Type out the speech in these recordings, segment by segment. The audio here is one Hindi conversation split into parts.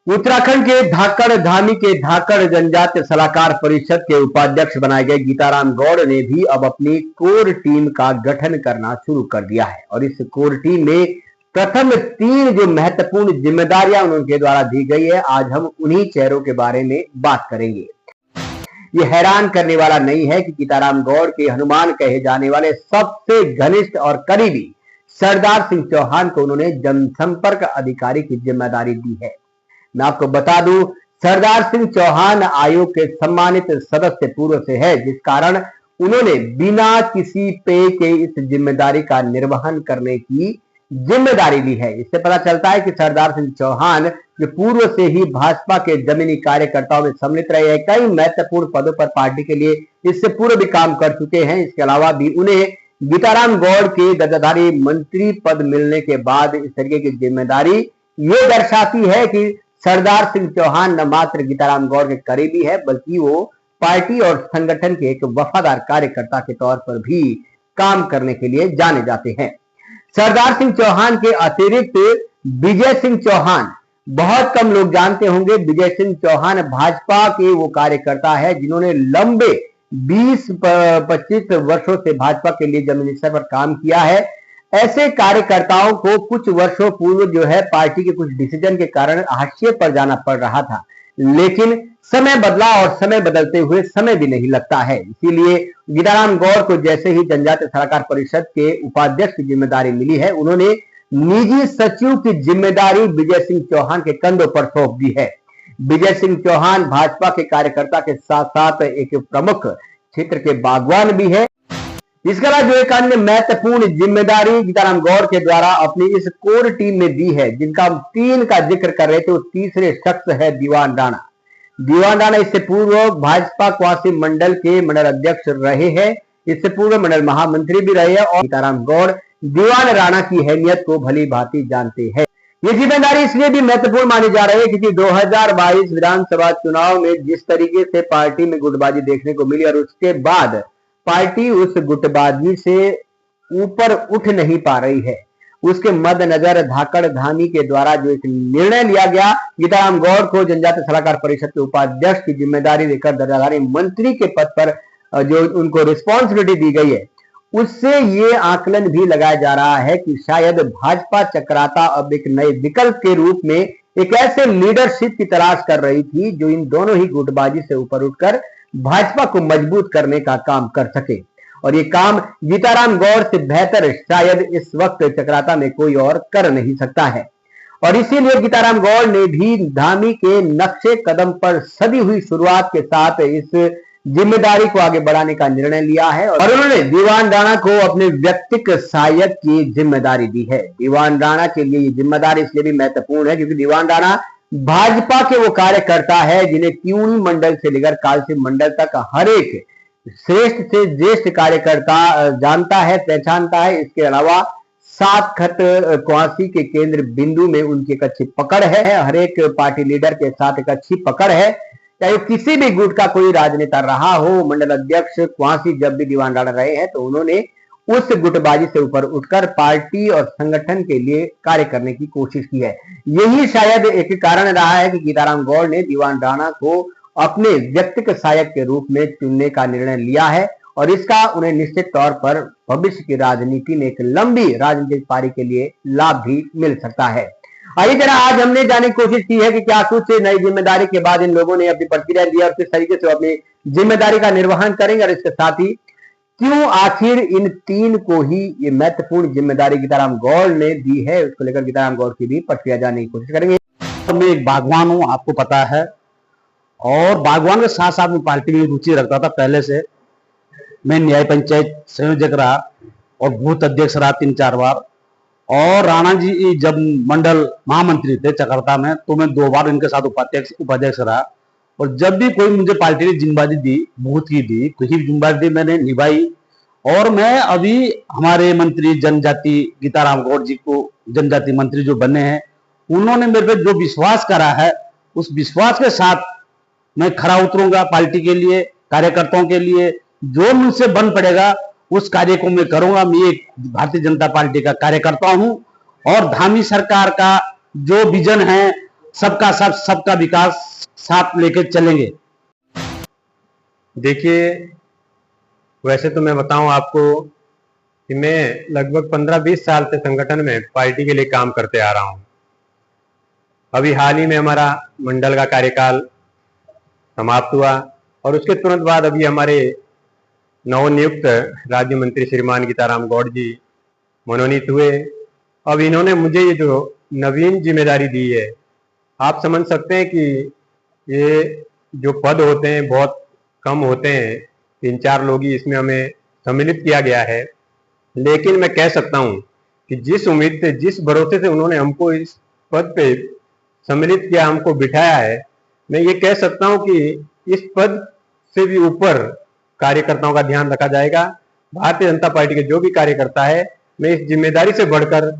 उत्तराखंड के धाकड़ धामी के धाकड़ जनजातीय सलाहकार परिषद के उपाध्यक्ष बनाए गए गीताराम गौड़ ने भी अब अपनी कोर टीम का गठन करना शुरू कर दिया है और इस कोर टीम में प्रथम 3 जो महत्वपूर्ण जिम्मेदारियां उनके द्वारा दी गई है, आज हम उन्हीं चेहरों के बारे में बात करेंगे। ये हैरान करने वाला नहीं है कि गीताराम गौड़ के हनुमान कहे जाने वाले सबसे घनिष्ठ और करीबी सरदार सिंह चौहान को उन्होंने जनसंपर्क अधिकारी की जिम्मेदारी दी है। मैं आपको बता दूं, सरदार सिंह चौहान आयोग के सम्मानित सदस्य पूर्व से है, जिस कारण उन्होंने बिना किसी पे के इस जिम्मेदारी का निर्वहन करने की जिम्मेदारी ली है। इससे पता चलता है कि सरदार सिंह चौहान जो पूर्व से ही भाजपा के जमीनी कार्यकर्ताओं में सम्मिलित रहे हैं, कई महत्वपूर्ण पदों पर पार्टी के लिए इससे पूर्व भी काम कर चुके हैं। इसके अलावा भी उन्हें गीताराम गौड़ के दर्जाधारी मंत्री पद मिलने के बाद इस तरीके की जिम्मेदारी ये दर्शाती है कि सरदार सिंह चौहान न मात्र गीताराम गौड़ के करीबी है, बल्कि वो पार्टी और संगठन के एक वफादार कार्यकर्ता के तौर पर भी काम करने के लिए जाने जाते हैं। सरदार सिंह चौहान के अतिरिक्त विजय सिंह चौहान, बहुत कम लोग जानते होंगे, विजय सिंह चौहान भाजपा के वो कार्यकर्ता है जिन्होंने लंबे 20-25 वर्षों से भाजपा के लिए जमीनी स्तर पर काम किया है। ऐसे कार्यकर्ताओं को कुछ वर्षों पूर्व जो है पार्टी के कुछ डिसीजन के कारण हाशिए पर जाना पड़ रहा था, लेकिन समय बदला और समय बदलते हुए समय भी नहीं लगता है। इसीलिए गीताराम गौड़ को जैसे ही जनजातीय सलाहकार परिषद के उपाध्यक्ष की जिम्मेदारी मिली है, उन्होंने निजी सचिव की जिम्मेदारी विजय सिंह चौहान के कंधों पर सौंप दी है। विजय सिंह चौहान भाजपा के कार्यकर्ता के साथ साथ एक प्रमुख क्षेत्र के बागवान भी है। इसके अलावा जो एक अन्य महत्वपूर्ण जिम्मेदारी गीताराम गौड़ के द्वारा अपनी इस कोर टीम में दी है, जिनका 3 का जिक्र कर रहे थे, वो तीसरे शख्स है दीवान राणा। दीवान राणा इससे पूर्व भाजपा क्वासी मंडल के मंडल अध्यक्ष रहे हैं, इससे पूर्व मंडल महामंत्री भी रहे हैं और गीताराम गौड़ दीवान राणा की अहमियत को भली भांति जानते हैं। ये जिम्मेदारी इसलिए भी महत्वपूर्ण मानी जा रही है क्योंकि 2022 विधानसभा चुनाव में जिस तरीके से पार्टी में गुटबाजी देखने को मिली और उसके बाद पार्टी उस गुटबाजी से ऊपर उठ नहीं पा रही है, उसके मद्देनजर धाकड़ धामी के द्वारा जो एक निर्णय लिया गया, गीताराम गौड़ को जनजातीय सलाहकार परिषद के उपाध्यक्ष की जिम्मेदारी देकर दर्जाधारी मंत्री के पद पर जो उनको रिस्पॉन्सिबिलिटी दी गई है, उससे ये आकलन भी लगाया जा रहा है कि शायद भाजपा चक्राता अब एक नए विकल्प के रूप में एक ऐसे लीडरशिप की तलाश कर रही थी जो इन दोनों ही गुटबाजी से ऊपर उठकर भाजपा को मजबूत करने का काम कर सके। और ये काम गीताराम गौड़ से बेहतर शायद इस वक्त चक्राता में कोई और कर नहीं सकता है। और इसीलिए गीताराम गौड़ ने भी धामी के नक्शे कदम पर सदी हुई शुरुआत के साथ इस जिम्मेदारी को आगे बढ़ाने का निर्णय लिया है और उन्होंने दीवान राणा को अपने व्यक्तिगत सहायक की जिम्मेदारी दी है। दीवान राणा के लिए ये जिम्मेदारी इसलिए भी महत्वपूर्ण है क्योंकि दीवान राणा भाजपा के वो कार्यकर्ता है जिन्हें त्यूणी मंडल से लेकर कालसी मंडल तक हर एक श्रेष्ठ से ज्येष्ठ कार्यकर्ता जानता है, पहचानता है। इसके अलावा 7 खत क्वासी के केंद्र बिंदु में उनकी एक अच्छी पकड़ है, हर एक पार्टी लीडर के साथ एक अच्छी पकड़ है। चाहे किसी भी गुट का कोई राजनेता रहा हो, मंडल अध्यक्ष क्वासी जब भी दीवान राणा रहे हैं तो उन्होंने उस गुटबाजी से ऊपर उठकर पार्टी और संगठन के लिए कार्य करने की कोशिश की है। यही शायद एक कारण रहा है कि गीताराम गौड़ ने दीवान राणा को अपने व्यक्तिगत सहायक के रूप में चुनने का निर्णय लिया है और इसका उन्हें निश्चित तौर पर भविष्य की राजनीति में एक लंबी राजनीतिक पारी के लिए लाभ भी मिल सकता है। इसी तरह आज हमने जानने की कोशिश की है कि क्या कुछ नई जिम्मेदारी के बाद इन लोगों ने अपनी प्रतिक्रिया दी और किस तरीके से अपनी जिम्मेदारी का निर्वहन करेंगे और इसके साथ ही क्यों आखिर इन 3 को ही ये महत्वपूर्ण जिम्मेदारी गीताराम गौड़ ने दी है, उसको लेकर गीताराम गौड़ की भी प्रतिक्रिया जानने की कोशिश करेंगे। मैं एक बागवान हूँ, आपको पता है, और बागवान के साथ साथ में पार्टी में रुचि रखता था। पहले से मैं न्याय पंचायत संयोजक रहा और बूथ अध्यक्ष रहा 3-4 बार। और राणा जी जब मंडल महामंत्री थे चकराता में, तो मैं 2 बार इनके साथ उपाध्यक्ष रहा। और जब भी कोई मुझे पार्टी ने जिम्मेदारी दी, बूथ की दी, किसी भी जिम्मेदारी दी, मैंने निभाई। और मैं अभी हमारे मंत्री जनजाति गीताराम गौड़ जी को जनजाति मंत्री जो बने हैं, उन्होंने मेरे पे जो विश्वास करा है, उस विश्वास के साथ मैं खरा उतरूंगा पार्टी के लिए, कार्यकर्ताओं के लिए। जो मुझसे बन पड़ेगा उस कार्य को मैं करूंगा। मैं एक भारतीय जनता पार्टी का कार्यकर्ता हूं और धामी सरकार का जो विजन है सबका साथ सबका विकास साथ लेकर चलेंगे। देखिए, वैसे तो मैं बताऊं आपको कि मैं लगभग 15-20 साल से संगठन में पार्टी के लिए काम करते आ रहा हूं। अभी हाल ही में हमारा मंडल का कार्यकाल समाप्त हुआ और उसके तुरंत बाद अभी हमारे नवनियुक्त राज्य मंत्री श्रीमान गीताराम गौड़ जी मनोनीत हुए। अब इन्होंने मुझे ये जो नवीन जिम्मेदारी दी है, आप समझ सकते हैं कि ये जो पद होते हैं बहुत कम होते हैं, 3-4 लोग ही इसमें हमें सम्मिलित किया गया है। लेकिन मैं कह सकता हूं कि जिस उम्मीद से, जिस भरोसे से उन्होंने हमको इस पद पे सम्मिलित किया, हमको बिठाया है, मैं ये कह सकता हूं कि इस पद से भी ऊपर कार्यकर्ताओं का ध्यान रखा जाएगा। भारतीय जनता पार्टी के जो भी कार्यकर्ता है, मैं इस जिम्मेदारी से बढ़कर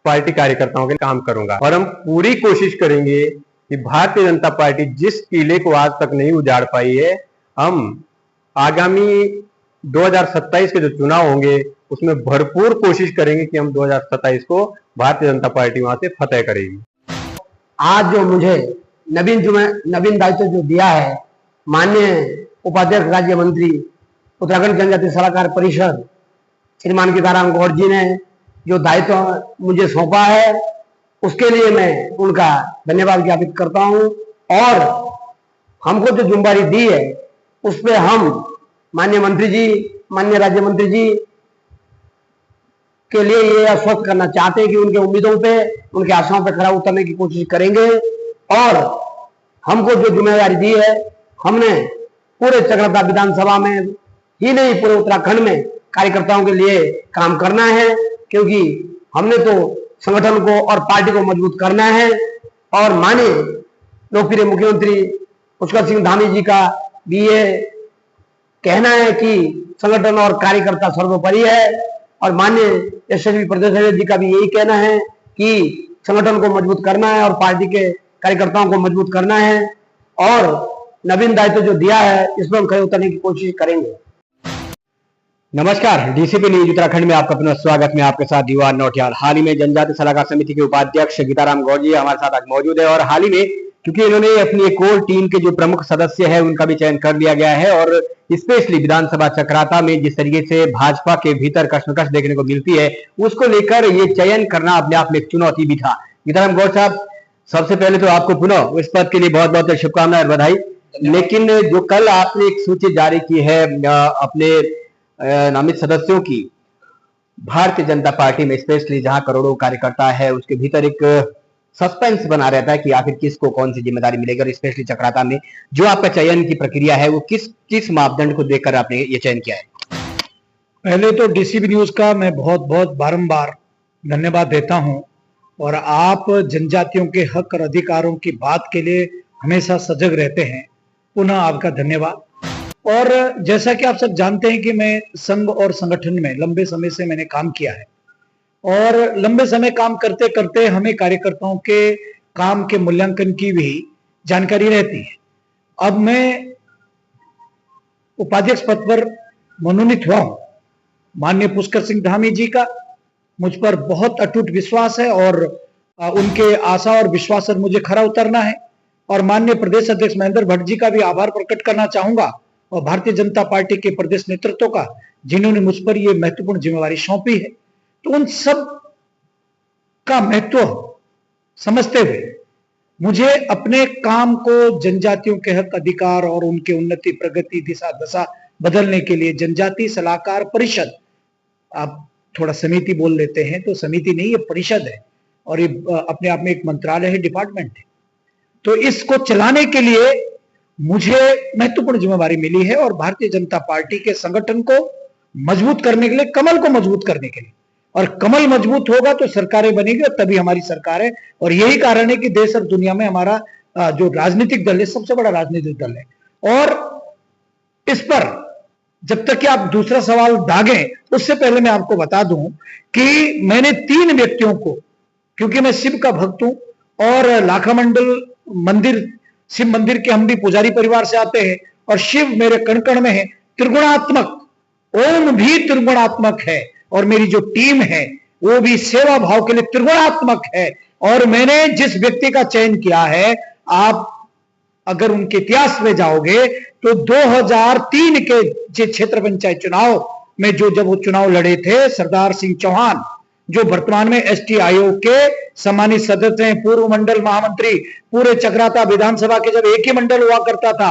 पार्टी कार्यकर्ताओं के लिए काम करूंगा और हम पूरी कोशिश करेंगे कि भारतीय जनता पार्टी जिस किले को आज तक नहीं उजाड़ पाई है, हम आगामी 2027 के जो चुनाव होंगे उसमें भरपूर कोशिश करेंगे कि हम 2027 को भारतीय जनता पार्टी वहां से फतेह करेगी। आज जो मुझे नवीन दायित्व जो दिया है, माननीय उपाध्यक्ष राज्य मंत्री उत्तराखंड जनजातीय सलाहकार परिषद श्रीमान गीताराम गौड़ जी ने जो दायित्व मुझे सौंपा है, उसके लिए मैं उनका धन्यवाद ज्ञापित करता हूं। और हमको जो जिम्मेदारी दी है उस पर हम माननीय मंत्री जी, माननीय राज्य मंत्री जी के लिए ये आश्वस्त करना चाहते हैं कि उनके उम्मीदों पे, उनके आशाओं पे खरा उतरने की कोशिश करेंगे। और हमको जो जिम्मेदारी दी है, हमने पूरे चक्रता विधानसभा में ही नहीं, पूरे उत्तराखंड में कार्यकर्ताओं के लिए काम करना है, क्योंकि हमने तो संगठन को और पार्टी को मजबूत करना है। और माननीय लोकप्रिय मुख्यमंत्री पुष्कर सिंह धामी जी का भी ये कहना है कि संगठन और कार्यकर्ता सर्वोपरि है। और माननीय यशस्वी प्रदेश अध्यक्ष जी का भी यही कहना है कि संगठन को मजबूत करना है और पार्टी के कार्यकर्ताओं को मजबूत करना है। और नवीन दायित्व जो दिया है, इस पर हम खड़े उतरने की कोशिश करेंगे। नमस्कार, डीसीपी न्यूज उत्तराखंड में आपका पुनः स्वागत। में आपके साथ दीवार नौटियाल। हाल ही में जनजातीय सलाहकार समिति के उपाध्यक्ष गीताराम गौड़ जी हमारे साथ आज मौजूद है और हाल ही में क्योंकि इन्होंने अपनी कोर टीम के जो प्रमुख सदस्य है उनका भी चयन कर लिया गया है और स्पेशली विधानसभा चक्राता में जिस तरीके से भाजपा के भीतर कश्मकश देखने को मिलती है, उसको लेकर ये चयन करना अपने आप में एक चुनौती भी था। गीताराम गौड़ साहब, सबसे पहले तो आपको पुनः इस पद के लिए बहुत बहुत शुभकामनाएं और बधाई। लेकिन जो कल आपने एक सूची जारी की है अपने नामित सदस्यों की, भारतीय जनता पार्टी में स्पेशली जहां करोड़ों कार्यकर्ता है, उसके भीतर एक सस्पेंस बना रहता है कि आखिर किसको कौन सी जिम्मेदारी मिलेगी। और स्पेशली चक्राता में जो आपका चयन की प्रक्रिया है, वो किस मापदंड को देखकर आपने ये चयन किया है? पहले तो डीसीबी न्यूज का मैं बहुत बहुत बारंबार धन्यवाद देता हूं और आप जनजातियों के हक और अधिकारों की बात के लिए हमेशा सजग रहते हैं। पुनः आपका धन्यवाद। और जैसा कि आप सब जानते हैं कि मैं संघ और संगठन में लंबे समय से मैंने काम किया है और लंबे समय काम करते करते हमें कार्यकर्ताओं के काम के मूल्यांकन की भी जानकारी रहती है। अब मैं उपाध्यक्ष पद पर मनोनीत हुआ हूं। माननीय पुष्कर सिंह धामी जी का मुझ पर बहुत अटूट विश्वास है और उनके आशा और विश्वास पर मुझे खरा उतरना है। और माननीय प्रदेश अध्यक्ष महेंद्र भट्ट जी का भी आभार प्रकट करना चाहूंगा और भारतीय जनता पार्टी के प्रदेश नेतृत्व का, जिन्होंने मुझ पर यह महत्वपूर्ण जिम्मेवारी सौंपी है। तो उन सब का महत्व समझते हुए मुझे अपने काम को जनजातियों के हक अधिकार और उनके उन्नति, प्रगति, दिशा दशा बदलने के लिए जनजातीय सलाहकार परिषद, आप थोड़ा समिति बोल लेते हैं तो समिति नहीं, ये परिषद है और ये अपने आप में एक मंत्रालय है, डिपार्टमेंट है। तो इसको चलाने के लिए मुझे महत्वपूर्ण जिम्मेवारी मिली है और भारतीय जनता पार्टी के संगठन को मजबूत करने के लिए, कमल को मजबूत करने के लिए, और कमल मजबूत होगा तो सरकारें बनेगी और तभी हमारी सरकार है। और यही कारण है कि देश और दुनिया में हमारा जो राजनीतिक दल है, सबसे बड़ा राजनीतिक दल है। और इस पर जब तक कि आप दूसरा सवाल दागें, उससे पहले मैं आपको बता दूं कि मैंने 3 व्यक्तियों को, क्योंकि मैं शिव का भक्त हूं और लाखा मंडल मंदिर, शिव मंदिर के हम भी पुजारी परिवार से आते हैं और शिव मेरे कण कण में है, त्रिगुणात्मक, ओम भी त्रिगुणात्मक है और मेरी जो टीम है वो भी सेवा भाव के लिए त्रिगुणात्मक है। और मैंने जिस व्यक्ति का चयन किया है, आप अगर उनके इतिहास में जाओगे तो 2003 के क्षेत्र पंचायत चुनाव में जब वो चुनाव लड़े थे, सरदार सिंह चौहान जो वर्तमान में एसटी आयोग के सम्मानित सदस्य हैं, पूर्व मंडल महामंत्री, पूरे चक्राता विधानसभा के जब एक ही मंडल हुआ करता था,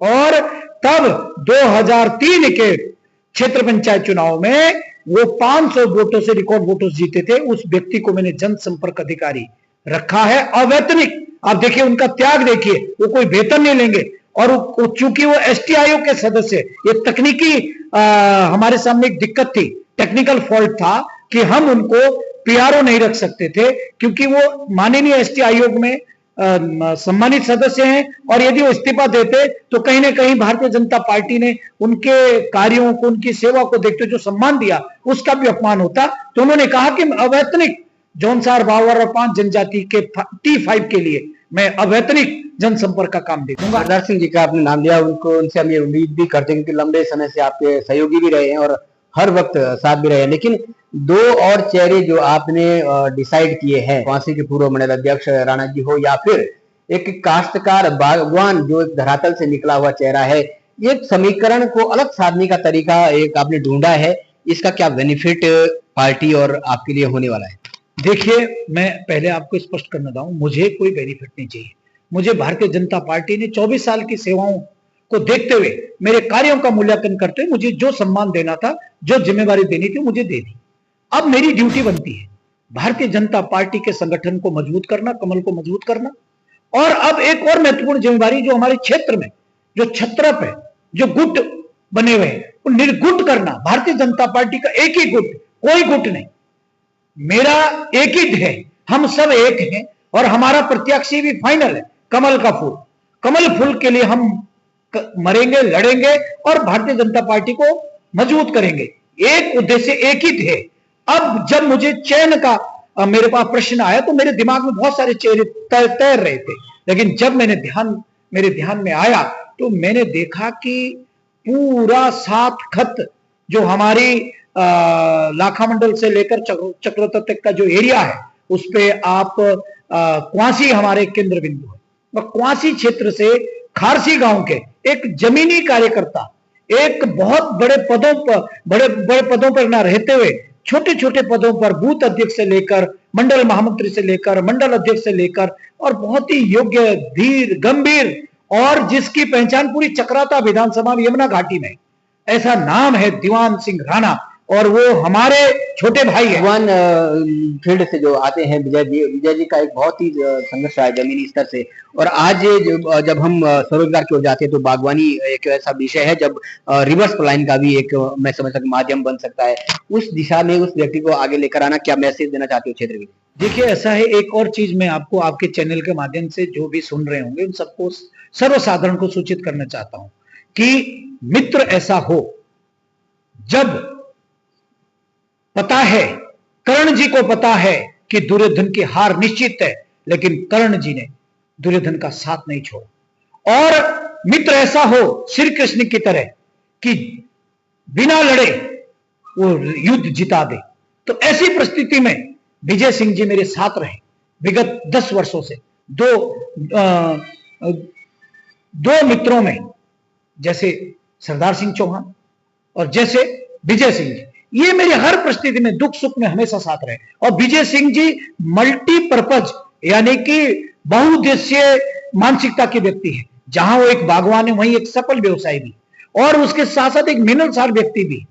और तब 2003 के क्षेत्र पंचायत चुनाव में वो 500 वोटों से रिकॉर्ड वोटों से जीते थे। उस व्यक्ति को मैंने जनसंपर्क अधिकारी रखा है, अवैतनिक। आप देखिए उनका त्याग देखिए, वो कोई वेतन नहीं लेंगे, और चूंकि वो एसटी आयोग के सदस्य, ये तकनीकी हमारे सामने एक दिक्कत थी, टेक्निकल फॉल्ट था कि हम उनको पीआरओ नहीं रख सकते थे, क्योंकि वो माननीय एसटी आयोग में सम्मानित सदस्य हैं, और यदि वो इस्तीफा देते तो कहीं ना कहीं भारतीय जनता पार्टी ने उनके कार्यों को, उनकी सेवा को देखते जो सम्मान दिया, उसका भी अपमान होता। तो उन्होंने कहा कि अवैतनिक जौनसार, बावर और 5 जनजाति के T5 के लिए मैं अवैतनिक जनसंपर्क का काम देखूंगा। सरदार सिंह जी का आपने नाम लिया, उनसे हम ये उम्मीद भी करते हैं, क्योंकि लंबे समय से आपके सहयोगी भी रहे हैं और हर वक्त साथ भी रहे हैं। लेकिन 2 और चेहरे जो आपने डिसाइड किए हैं, क्वासी के पूर्व मंडल अध्यक्ष राणा जी हो, या फिर एक काश्तकार बागवान जो एक धरातल से निकला हुआ चेहरा है, ये समीकरण को अलग साधने का तरीका एक आपने ढूंढा है, इसका क्या बेनिफिट पार्टी और आपके लिए होने वाला है? देखिए, मैं पहले आपको स्पष्ट करना चाहूं, मुझे कोई बेनिफिट नहीं चाहिए। मुझे भारतीय जनता पार्टी ने 24 साल की सेवाओं को देखते हुए, मेरे कार्यों का मूल्यांकन करते हुए मुझे जो सम्मान देना था, जो जिम्मेवारी देनी थी, मुझे दे दी। अब मेरी ड्यूटी बनती है भारतीय जनता पार्टी के संगठन को मजबूत करना, कमल को मजबूत करना, और अब एक और महत्वपूर्ण जिम्मेवारी जो हमारे क्षेत्र में जो छत्रप है, जो गुट बने हुए हैं, वो निर्गुट करना। भारतीय जनता पार्टी का एक ही गुट, कोई गुट नहीं, मेरा एक ही है, हम सब एक हैं, और हमारा प्रत्याशी भी फाइनल है, कमल का फूल। कमल फूल के लिए हम मरेंगे, लड़ेंगे और भारतीय जनता पार्टी को मजबूत करेंगे। एक उद्देश्य, एक ही थे। अब जब मुझे चयन का मेरे पास प्रश्न आया तो मेरे दिमाग में बहुत सारे चेहरे तैर रहे थे, लेकिन जब मेरे ध्यान में आया तो मैंने देखा कि पूरा 7 खत जो हमारी लाखा मंडल से लेकर चक्रता तक का जो एरिया है, उस पे आप क्वासी हमारे केंद्र बिंदु है। क्वासी क्षेत्र से खारसी गांव के एक जमीनी कार्यकर्ता, एक बहुत बड़े पदों पर ना रहते हुए छोटे छोटे पदों पर, बूथ अध्यक्ष से लेकर, मंडल महामंत्री से लेकर, मंडल अध्यक्ष से लेकर, और बहुत ही योग्य, धीर, गंभीर, और जिसकी पहचान पूरी चक्राता विधानसभा यमुना घाटी में, ऐसा नाम है दीवान सिंह राणा, और वो हमारे छोटे भाई हैं। भगवान फील्ड से जो आते हैं विजय जी का एक बहुत ही संघर्ष रहा है जमीनी स्तर से, और आज जब हम स्वरोजगार की ओर जाते हैं तो बागवानी एक ऐसा विषय है जब रिवर्स पलायन का भी एक मैं समझ सकता माध्यम बन सकता है। उस दिशा में उस व्यक्ति को आगे लेकर आना, क्या मैसेज देना चाहते हो क्षेत्र में? देखिए, ऐसा है, एक और चीज मैं आपको आपके चैनल के माध्यम से जो भी सुन रहे होंगे उन सबको, सर्वसाधारण को सूचित करना चाहता हूं कि मित्र ऐसा हो, जब पता है, कर्ण जी को पता है कि दुर्योधन की हार निश्चित है, लेकिन कर्ण जी ने दुर्योधन का साथ नहीं छोड़ा। और मित्र ऐसा हो श्री कृष्ण की तरह कि बिना लड़े वो युद्ध जिता दे। तो ऐसी परिस्थिति में विजय सिंह जी मेरे साथ रहे विगत 10 वर्षों से। दो मित्रों में, जैसे सरदार सिंह चौहान और जैसे विजय सिंह जी, ये मेरी हर परिस्थिति में, दुख सुख में हमेशा साथ रहे। और विजय सिंह जी मल्टीपर्पज यानी कि बहुउद्देशीय मानसिकता के व्यक्ति है। जहां वो एक बागवान है, वहीं एक सफल व्यवसायी भी, और उसके साथ साथ एक मिलनसार व्यक्ति भी।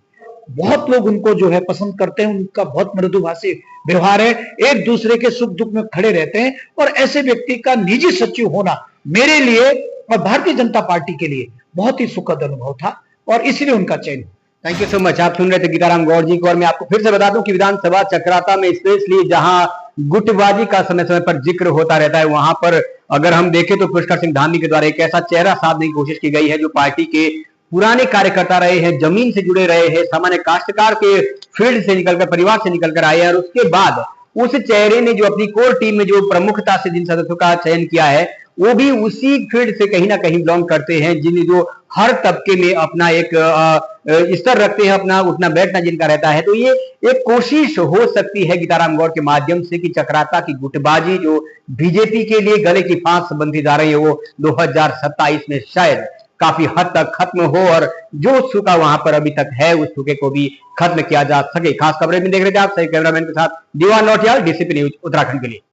बहुत लोग उनको जो है पसंद करते हैं, उनका बहुत मृदुभाषी व्यवहार है, एक दूसरे के सुख दुख में खड़े रहते हैं। और ऐसे व्यक्ति का निजी सचिव होना मेरे लिए और भारतीय जनता पार्टी के लिए बहुत ही सुखद अनुभव था, और इसलिए उनका चयन। Thank you so much. आप सुन रहे थे गीताराम गौड़ जी को, और मैं आपको फिर से बता दूं कि विधानसभा चक्राता में स्पेशली जहां गुटबाजी का समय समय पर जिक्र होता रहता है, वहां पर अगर हम देखें तो पुष्कर सिंह धामी के द्वारा एक ऐसा चेहरा साधने की कोशिश की गई है जो पार्टी के पुराने कार्यकर्ता रहे हैं, जमीन से जुड़े रहे हैं, सामान्य काश्तकार के फील्ड से निकलकर, परिवार से निकलकर आए हैं, और उसके बाद उस चेहरे ने जो अपनी कोर टीम में जो प्रमुखता से जिन सदस्यों का चयन किया है वो भी उसी फील्ड से कहीं ना कहीं बिलोंग करते हैं, जिन जो हर तबके में अपना एक स्तर रखते हैं, अपना उठना बैठना जिनका रहता है। तो ये एक कोशिश हो सकती है गीताराम गौड़ के माध्यम से कि चक्राता की गुटबाजी जो बीजेपी के लिए गले की फांस बनती जा रही है वो 2027 में शायद काफी हद तक खत्म हो और जो सूखा वहां पर अभी तक है उस सूखे को भी खत्म किया जा सके। खास खबरें में देख रहे थे आप सही कैमरामैन के साथ दीवान नौटियाल, डीसीपी न्यूज उत्तराखंड के लिए।